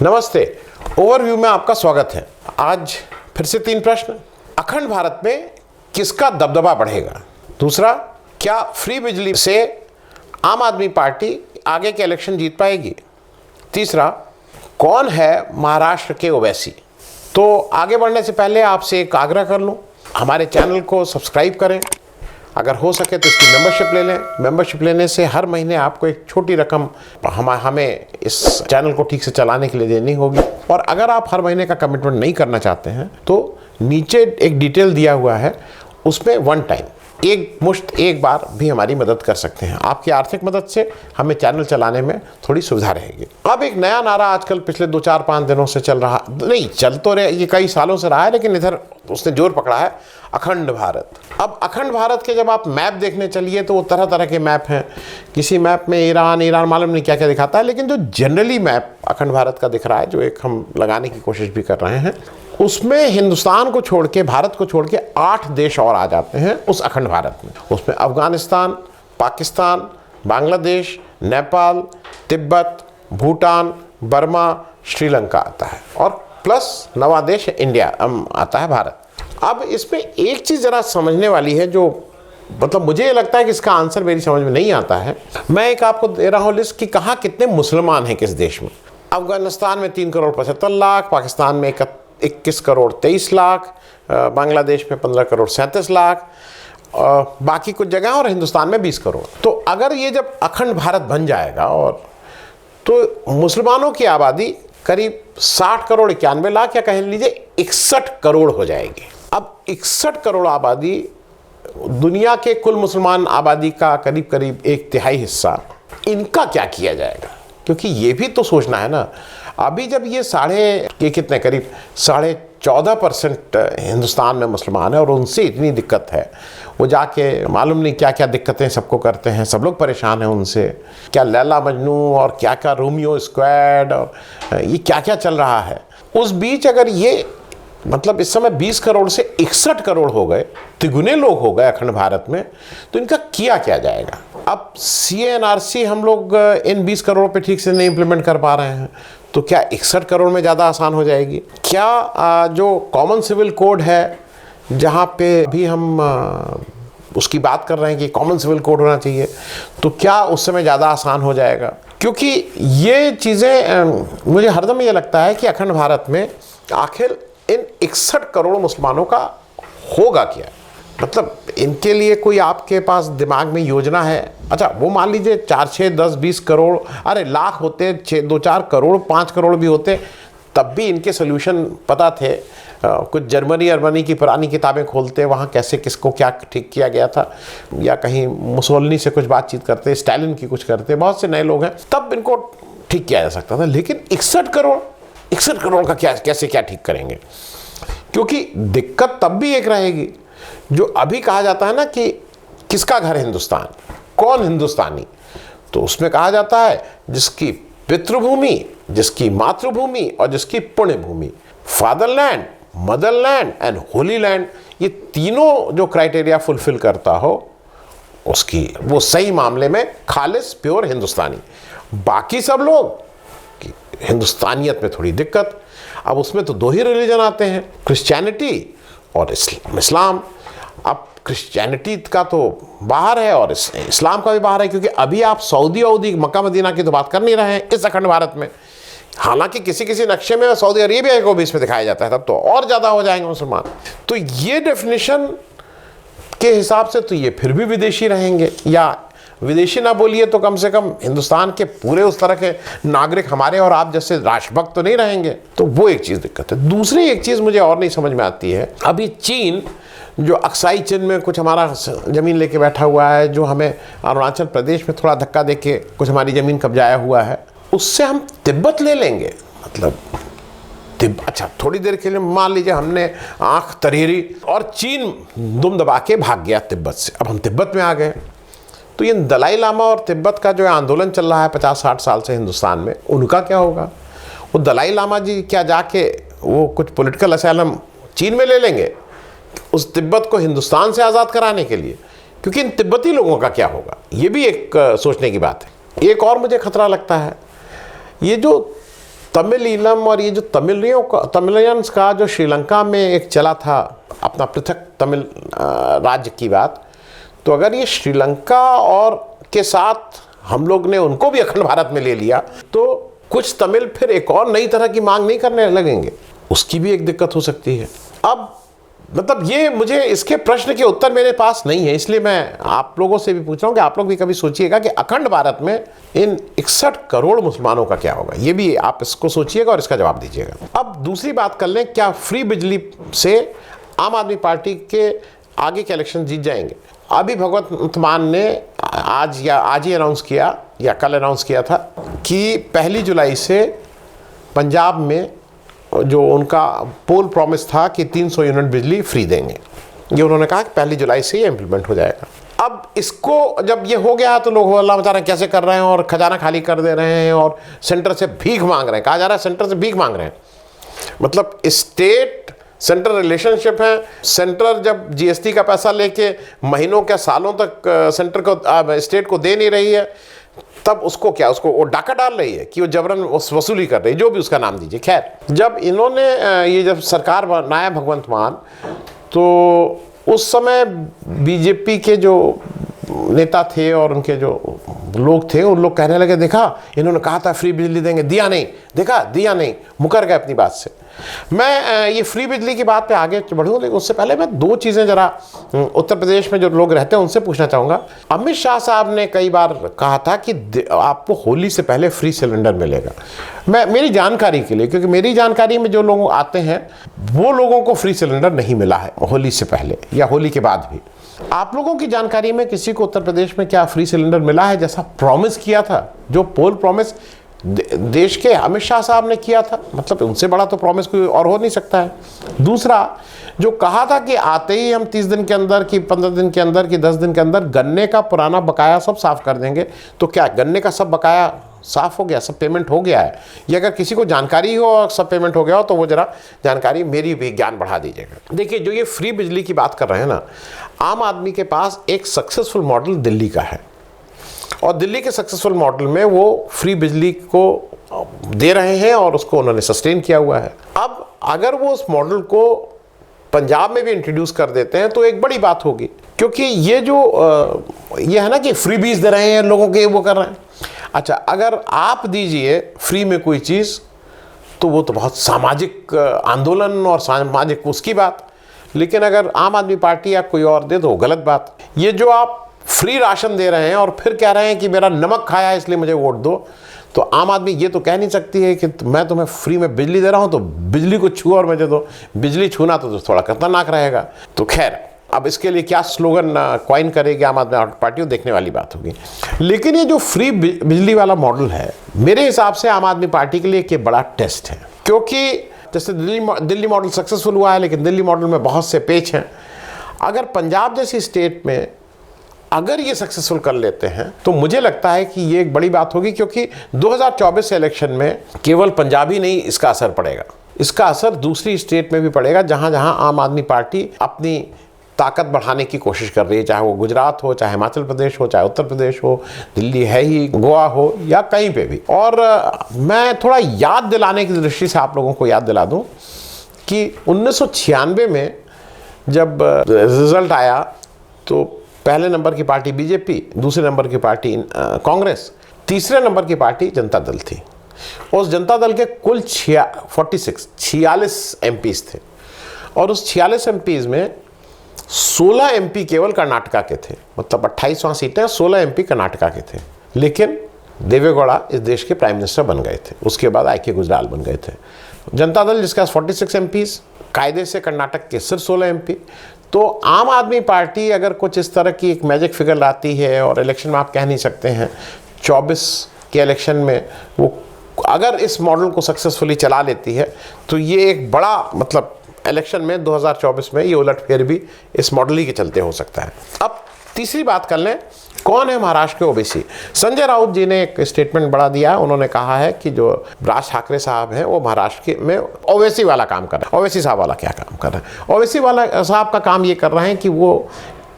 नमस्ते। ओवरव्यू में आपका स्वागत है। आज फिर से 3 प्रश्न। अखंड भारत में किसका दबदबा बढ़ेगा? दूसरा, क्या फ्री बिजली से आम आदमी पार्टी आगे के इलेक्शन जीत पाएगी? तीसरा, कौन है महाराष्ट्र के ओवैसी? तो आगे बढ़ने से पहले आपसे एक आग्रह कर लूँ, हमारे चैनल को सब्सक्राइब करें, अगर हो सके तो इसकी मेंबरशिप ले लें। मेंबरशिप लेने से हर महीने आपको एक छोटी रकम हमें इस चैनल को ठीक से चलाने के लिए देनी होगी। और अगर आप हर महीने का कमिटमेंट नहीं करना चाहते हैं तो नीचे एक डिटेल दिया हुआ है, उसमें वन टाइम एक मुश्त एक बार भी हमारी मदद कर सकते हैं। आपकी आर्थिक मदद से हमें चैनल चलाने में थोड़ी सुविधा रहेगी। अब एक नया नारा आजकल पिछले 2-4-5 दिनों से चल रहा, नहीं चल तो रहे, ये कई सालों से रहा है, लेकिन इधर उसने जोर पकड़ा है, अखंड भारत। अब अखंड भारत के जब आप मैप देखने चलिए तो वो तरह तरह के मैप हैं। किसी मैप में ईरान मालूम नहीं क्या क्या दिखाता है, लेकिन जो जनरली मैप अखंड भारत का दिख रहा है, जो एक हम लगाने की कोशिश भी कर रहे हैं, उसमें हिंदुस्तान को छोड़ के, भारत को छोड़ के 8 देश और आ जाते हैं उस अखंड भारत में। उसमें अफगानिस्तान, पाकिस्तान, बांग्लादेश, नेपाल, तिब्बत, भूटान, बर्मा, श्रीलंका आता है, और प्लस नवा देश इंडिया आता है, भारत। अब इसमें एक चीज़ ज़रा समझने वाली है, जो मतलब मुझे लगता है कि इसका आंसर मेरी समझ में नहीं आता है। मैं एक आपको दे रहा हूँ लिस्ट कि कहाँ कितने मुसलमान हैं किस देश में। अफगानिस्तान में 3 करोड़ 75 लाख, पाकिस्तान में 21 करोड़ 23 लाख, बांग्लादेश में 15 करोड़ 37 लाख, बाकी कुछ जगह, और हिंदुस्तान में 20 करोड़। तो अगर ये जब अखंड भारत बन जाएगा और तो मुसलमानों की आबादी करीब 60 करोड़ 91 लाख, या कह लीजिए 61 करोड़ हो जाएगी। अब 61 करोड़ आबादी, दुनिया के कुल मुसलमान आबादी का करीब करीब 1/3 हिस्सा, इनका क्या किया जाएगा? क्योंकि ये भी तो सोचना है ना। अभी जब ये कितने करीब 14.5% हिंदुस्तान में मुसलमान है और उनसे इतनी दिक्कत है, वो जाके मालूम नहीं क्या क्या दिक्कतें सबको करते हैं, सब लोग परेशान हैं उनसे, क्या लैला मजनू और क्या क्या रोमियो स्क्वाड और ये क्या क्या चल रहा है। उस बीच अगर ये मतलब इस समय 20 करोड़ से 61 करोड़ हो गए, तिगुने लोग हो गए अखंड भारत में, तो इनका किया क्या जाएगा? अब CNRC हम लोग इन 20 करोड़ पे ठीक से नहीं इम्प्लीमेंट कर पा रहे हैं, तो क्या 61 करोड़ में ज़्यादा आसान हो जाएगी? क्या जो कॉमन सिविल कोड है, जहाँ पे भी हम उसकी बात कर रहे हैं कि कॉमन सिविल कोड होना चाहिए, तो क्या उस समय ज़्यादा आसान हो जाएगा? क्योंकि ये चीज़ें मुझे हरदम ये लगता है कि अखंड भारत में आखिर इन 61 करोड़ मुसलमानों का होगा क्या? मतलब इनके लिए कोई आपके पास दिमाग में योजना है? अच्छा, वो मान लीजिए 4, 6, 10, 20 करोड़, अरे लाख होते, 2-4 करोड़, 5 करोड़ भी होते, तब भी इनके सोल्यूशन पता थे। कुछ जर्मनी की पुरानी किताबें खोलते, वहाँ कैसे किसको क्या ठीक किया गया था, या कहीं मुसोलिनी से कुछ बातचीत करते, स्टालिन की कुछ करते, बहुत से नए लोग हैं, तब इनको ठीक किया जा सकता था। लेकिन 61 करोड़ का कैसे क्या ठीक करेंगे? क्योंकि दिक्कत तब भी एक रहेगी, जो अभी कहा जाता है ना कि किसका घर हिंदुस्तान, कौन हिंदुस्तानी, तो उसमें कहा जाता है जिसकी पितृभूमि, जिसकी मातृभूमि और जिसकी पुण्य भूमि, fatherland, motherland and holy land, ये तीनों जो क्राइटेरिया फुलफिल करता हो, उसकी वो सही मामले में खालिस प्योर हिंदुस्तानी। बाकी सब लोग हिंदुस्तानियत में थोड़ी दिक्कत। अब उसमें तो 2 ही रिलीजन आते हैं, क्रिश्चियनिटी और इस्लाम। अब क्रिश्चियनिटी का तो बाहर है और इस्लाम का भी बाहर है, क्योंकि अभी आप सऊदी मक्का मदीना की तो बात कर नहीं रहे हैं इस अखंड भारत में। हालांकि किसी नक्शे में सऊदी अरेबिया को भी इसमें दिखाया जाता है, तब तो और ज़्यादा हो जाएंगे मुसलमान। तो ये डेफिनेशन के हिसाब से तो ये फिर भी विदेशी रहेंगे, या विदेशी ना बोलिए तो कम से कम हिंदुस्तान के पूरे उस तरह के नागरिक हमारे और आप जैसे राष्ट्रभक्त तो नहीं रहेंगे। तो वो एक चीज़ दिक्कत है। दूसरी एक चीज़ मुझे और नहीं समझ में आती है, अभी चीन जो अक्साई चिन में कुछ हमारा ज़मीन लेके बैठा हुआ है, जो हमें अरुणाचल प्रदेश में थोड़ा धक्का दे के कुछ हमारी ज़मीन कब्जाया हुआ है, उससे हम तिब्बत ले लेंगे। मतलब अच्छा, थोड़ी देर के लिए मान लीजिए हमने आँख तरेरी और चीन दुम दबा के भाग गया तिब्बत से, अब हम तिब्बत में आ गए। तो ये दलाई लामा और तिब्बत का जो आंदोलन चल रहा है 50-60 साल से हिंदुस्तान में, उनका क्या होगा? वो दलाई लामा जी क्या जाके वो कुछ पॉलिटिकल असाइलम चीन में ले लेंगे उस तिब्बत को हिंदुस्तान से आज़ाद कराने के लिए? क्योंकि इन तिब्बती लोगों का क्या होगा, ये भी एक सोचने की बात है। एक और मुझे खतरा लगता है, ये जो तमिलीलम और ये जो तमिलियंस का जो श्रीलंका में एक चला था अपना पृथक तमिल राज्य की बात, तो अगर ये श्रीलंका और के साथ हम लोग ने उनको भी अखंड भारत में ले लिया तो कुछ तमिल फिर एक और नई तरह की मांग नहीं करने लगेंगे, उसकी भी एक दिक्कत हो सकती है। अब मतलब ये मुझे इसके प्रश्न के उत्तर मेरे पास नहीं है, इसलिए मैं आप लोगों से भी पूछ रहा हूँ कि आप लोग भी कभी सोचिएगा कि अखंड भारत में इन 61 करोड़ मुसलमानों का क्या होगा, ये भी आप इसको सोचिएगा और इसका जवाब दीजिएगा। अब दूसरी बात कर लें, क्या फ्री बिजली से आम आदमी पार्टी के आगे के इलेक्शन जीत जाएंगे? अभी भगवंत मान ने आज ही अनाउंस किया या कल अनाउंस किया था कि 1 जुलाई से पंजाब में जो उनका पोल प्रॉमिस था कि 300 यूनिट बिजली फ्री देंगे, ये उन्होंने कहा कि 1 जुलाई से ये इम्प्लीमेंट हो जाएगा। अब इसको जब ये हो गया तो लोग अल्लाह बता रहे हैं कैसे कर रहे हैं और खजाना खाली कर दे रहे हैं और सेंटर से भीख मांग रहे हैं। कहा जा रहा है सेंटर से भीख मांग रहे हैं, मतलब स्टेट सेंट्रल रिलेशनशिप है। सेंट्रल जब जीएसटी का पैसा लेके महीनों के सालों तक सेंटर को स्टेट को दे नहीं रही है, तब उसको क्या, उसको वो डाका डाल रही है कि वो जबरन वसूली कर रही है, जो भी उसका नाम दीजिए। खैर, जब इन्होंने ये जब सरकार बनाया भगवंत मान, तो उस समय बीजेपी के जो नेता थे और उनके जो लोग थे, उन लोग कहने लगे देखा इन्होंने कहा था फ्री बिजली देंगे, दिया नहीं, देखा दिया नहीं, मुकर गए अपनी बात से। मैं ये फ्री बिजली की बात पे आगे बढ़ूँ, लेकिन उससे पहले मैं 2 चीज़ें ज़रा उत्तर प्रदेश में जो लोग रहते हैं उनसे पूछना चाहूँगा। अमित शाह साहब ने कई बार कहा था कि आपको होली से पहले फ्री सिलेंडर मिलेगा। मेरी जानकारी के लिए, क्योंकि मेरी जानकारी में जो लोग आते हैं वो लोगों को फ्री सिलेंडर नहीं मिला है होली से पहले या होली के बाद भी। आप लोगों की जानकारी में किसी को उत्तर प्रदेश में क्या फ्री सिलेंडर मिला है जैसा प्रॉमिस किया था, जो पोल प्रॉमिस देश के अमित शाह साहब ने किया था? मतलब उनसे बड़ा तो प्रॉमिस कोई और हो नहीं सकता है। दूसरा, जो कहा था कि आते ही हम 30 दिन के अंदर कि 15 दिन के अंदर कि 10 दिन के अंदर गन्ने का पुराना बकाया सब साफ कर देंगे, तो क्या गन्ने का सब बकाया साफ हो गया, सब पेमेंट हो गया है? ये अगर किसी को जानकारी हो और सब पेमेंट हो गया हो तो वो जरा जानकारी मेरी भी ज्ञान बढ़ा दीजिएगा। देखिए, जो ये फ्री बिजली की बात कर रहे हैं ना, आम आदमी के पास एक सक्सेसफुल मॉडल दिल्ली का है और दिल्ली के सक्सेसफुल मॉडल में वो फ्री बिजली को दे रहे हैं और उसको उन्होंने सस्टेन किया हुआ है। अब अगर वो उस मॉडल को पंजाब में भी इंट्रोड्यूस कर देते हैं तो एक बड़ी बात होगी, क्योंकि ये जो ये है ना कि फ्री बीज दे रहे हैं लोगों के, वो कर रहे हैं। अच्छा, अगर आप दीजिए फ्री में कोई चीज़ तो वो तो बहुत सामाजिक आंदोलन और सामाजिक उसकी बात, लेकिन अगर आम आदमी पार्टी या कोई और दे तो वो गलत बात। ये जो आप फ्री राशन दे रहे हैं और फिर कह रहे हैं कि मेरा नमक खाया है इसलिए मुझे वोट दो, तो आम आदमी ये तो कह नहीं सकती है कि मैं तुम्हें फ्री में बिजली दे रहा हूं तो बिजली को छू और मुझे दो। बिजली छूना तो थोड़ा खतरनाक रहेगा। तो खैर, अब इसके लिए क्या स्लोगन क्वाइन करेगी आम आदमी पार्टी, वो देखने वाली बात होगी। लेकिन ये जो फ्री बिजली वाला मॉडल है, मेरे हिसाब से आम आदमी पार्टी के लिए एक बड़ा टेस्ट है, क्योंकि जैसे दिल्ली मॉडल सक्सेसफुल हुआ है, लेकिन दिल्ली मॉडल में बहुत से पेच हैं। अगर पंजाब जैसी स्टेट में अगर ये सक्सेसफुल कर लेते हैं तो मुझे लगता है कि ये एक बड़ी बात होगी, क्योंकि 2024 से इलेक्शन में केवल पंजाब ही नहीं इसका असर पड़ेगा, इसका असर दूसरी स्टेट में भी पड़ेगा जहां जहां आम आदमी पार्टी अपनी ताकत बढ़ाने की कोशिश कर रही है, चाहे वो गुजरात हो, चाहे हिमाचल प्रदेश हो, चाहे उत्तर प्रदेश हो, दिल्ली है ही, गोवा हो या कहीं पे भी। और मैं थोड़ा याद दिलाने की दृष्टि से आप लोगों को याद दिला दूं कि 1996 में जब रिजल्ट आया तो पहले नंबर की पार्टी बीजेपी, दूसरे नंबर की पार्टी कांग्रेस, तीसरे नंबर की पार्टी जनता दल थी। उस जनता दल के कुल 46 एमपीज थे और उस 46 एमपीज में 16 एमपी केवल कर्नाटका के थे, मतलब 28वां सीटें, 16 एमपी कर्नाटका के थे। लेकिन देवेगौड़ा इस देश के प्राइम मिनिस्टर बन गए थे, उसके बाद आई के गुजराल बन गए थे। जनता दल जिसका 46 एमपीज, कायदे से कर्नाटक के सिर्फ 16 एमपी। तो आम आदमी पार्टी अगर कुछ इस तरह की एक मैजिक फिगर लाती है और इलेक्शन में आप कह नहीं सकते हैं 24 के इलेक्शन में वो अगर इस मॉडल को सक्सेसफुली चला लेती है तो ये एक बड़ा मतलब इलेक्शन में 2024 में ये उलटफेर भी इस मॉडल ही के चलते हो सकता है। अब तीसरी बात कर लें, कौन है महाराष्ट्र के ओबीसी? संजय राउत जी ने एक स्टेटमेंट बड़ा दिया, उन्होंने कहा है कि जो राज ठाकरे साहब हैं वो महाराष्ट्र में ओवैसी वाला काम कर रहे हैं। ओवैसी साहब वाला क्या काम कर रहे हैं? ओवैसी वाला साहब का काम ये कर रहे हैं कि वो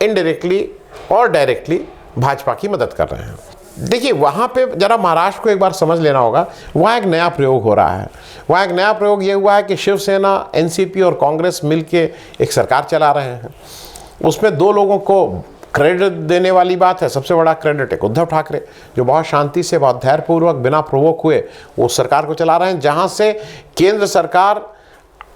इनडायरेक्टली और डायरेक्टली भाजपा की मदद कर रहे हैं। देखिए वहाँ पे जरा महाराष्ट्र को एक बार समझ लेना होगा, वहाँ एक नया प्रयोग हो रहा है। वहाँ एक नया प्रयोग ये हुआ है कि शिवसेना, एनसीपी और कांग्रेस मिलके एक सरकार चला रहे हैं। उसमें दो लोगों को क्रेडिट देने वाली बात है। सबसे बड़ा क्रेडिट एक उद्धव ठाकरे, जो बहुत शांति से, बहुत धैर्यपूर्वक, बिना प्रोवोक हुए वो सरकार को चला रहे हैं, जहाँ से केंद्र सरकार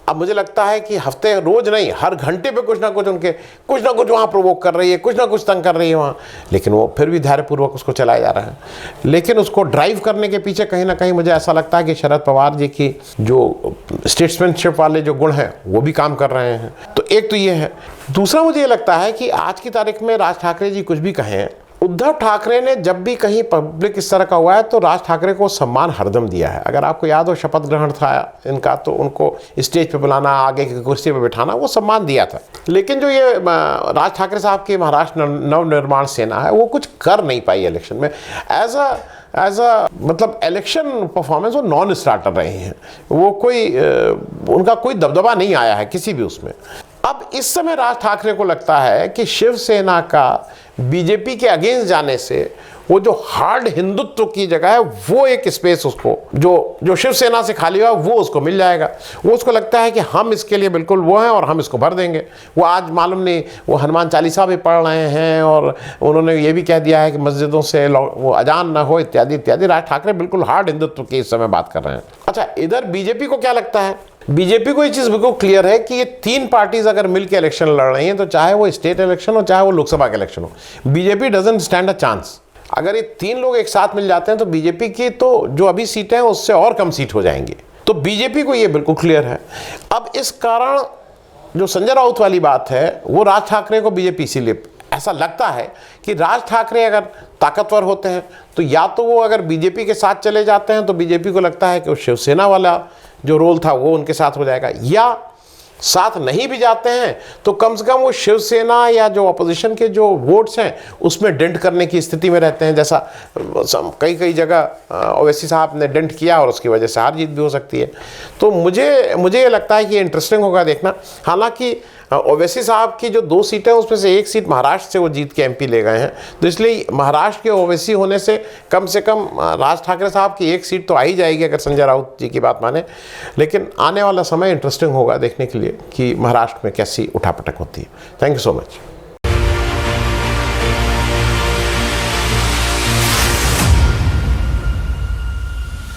अब मुझे लगता है कि हफ्ते, रोज नहीं, हर घंटे पे कुछ ना कुछ वहाँ प्रोवोक कर रही है, कुछ ना कुछ तंग कर रही है वहाँ, लेकिन वो फिर भी धैर्यपूर्वक उसको चलाया जा रहा है। लेकिन उसको ड्राइव करने के पीछे कहीं ना कहीं मुझे ऐसा लगता है कि शरद पवार जी की जो स्टेट्समैनशिप वाले जो गुण हैं वो भी काम कर रहे हैं। तो एक तो ये है। दूसरा मुझे ये लगता है कि आज की तारीख में राज ठाकरे जी कुछ भी कहें, उद्धव ठाकरे ने जब भी कहीं पब्लिक इस तरह का हुआ है तो राज ठाकरे को सम्मान हरदम दिया है। अगर आपको याद हो शपथ ग्रहण था इनका, तो उनको स्टेज पे बुलाना, आगे की कुर्सी पे बिठाना, वो सम्मान दिया था। लेकिन जो ये राज ठाकरे साहब की महाराष्ट्र नवनिर्माण सेना है वो कुछ कर नहीं पाई इलेक्शन में। एज अ मतलब इलेक्शन परफॉर्मेंस वो नॉन स्टार्टर रहे हैं। वो कोई उनका कोई दबदबा नहीं आया है किसी भी उसमें। अब इस समय राज ठाकरे को लगता है कि शिवसेना का बीजेपी के अगेंस्ट जाने से वो जो हार्ड हिंदुत्व की जगह है वो एक स्पेस उसको जो शिवसेना से खाली हुआ वो उसको मिल जाएगा। वो उसको लगता है कि हम इसके लिए बिल्कुल वो हैं और हम इसको भर देंगे। वो आज मालूम नहीं वो हनुमान चालीसा भी पढ़ रहे हैं और उन्होंने ये भी कह दिया है कि मस्जिदों से वो अजान ना हो इत्यादि इत्यादि। राज ठाकरे बिल्कुल हार्ड हिंदुत्व की इस समय बात कर रहे हैं। अच्छा, इधर बीजेपी को क्या लगता है? बीजेपी को ये चीज़ बिल्कुल क्लियर है कि ये तीन पार्टीज अगर मिलकर इलेक्शन लड़ रही हैं तो चाहे वो स्टेट इलेक्शन हो चाहे वो लोकसभा का इलेक्शन हो, BJP doesn't stand a chance. अगर ये तीन लोग एक साथ मिल जाते हैं तो बीजेपी की तो जो अभी सीटें हैं उससे और कम सीट हो जाएंगी। तो बीजेपी को ये बिल्कुल क्लियर है। अब इस कारण जो संजय राउत वाली बात है वो राज ठाकरे को बीजेपी इसीलिए ऐसा लगता है कि राज ठाकरे अगर ताकतवर होते हैं तो या तो वो अगर बीजेपी के साथ चले जाते हैं तो बीजेपी को लगता है कि वो शिवसेना वाला जो रोल था वो उनके साथ हो जाएगा, या साथ नहीं भी जाते हैं तो कम से कम वो शिवसेना या जो अपोजिशन के जो वोट्स हैं उसमें डेंट करने की स्थिति में रहते हैं। जैसा कई जगह ओवैसी साहब ने डेंट किया और उसकी वजह से हार जीत भी हो सकती है। तो मुझे ये लगता है कि इंटरेस्टिंग होगा देखना। हालांकि ओवैसी साहब की जो 2 सीटें उसमें से 1 सीट महाराष्ट्र से वो जीत के एमपी ले गए हैं, तो इसलिए महाराष्ट्र के ओवैसी होने से कम राज ठाकरे साहब की 1 सीट तो आ ही जाएगी अगर संजय राउत जी की बात माने। लेकिन आने वाला समय इंटरेस्टिंग होगा देखने के लिए कि महाराष्ट्र में कैसी उठापटक होती है। Thank you so much.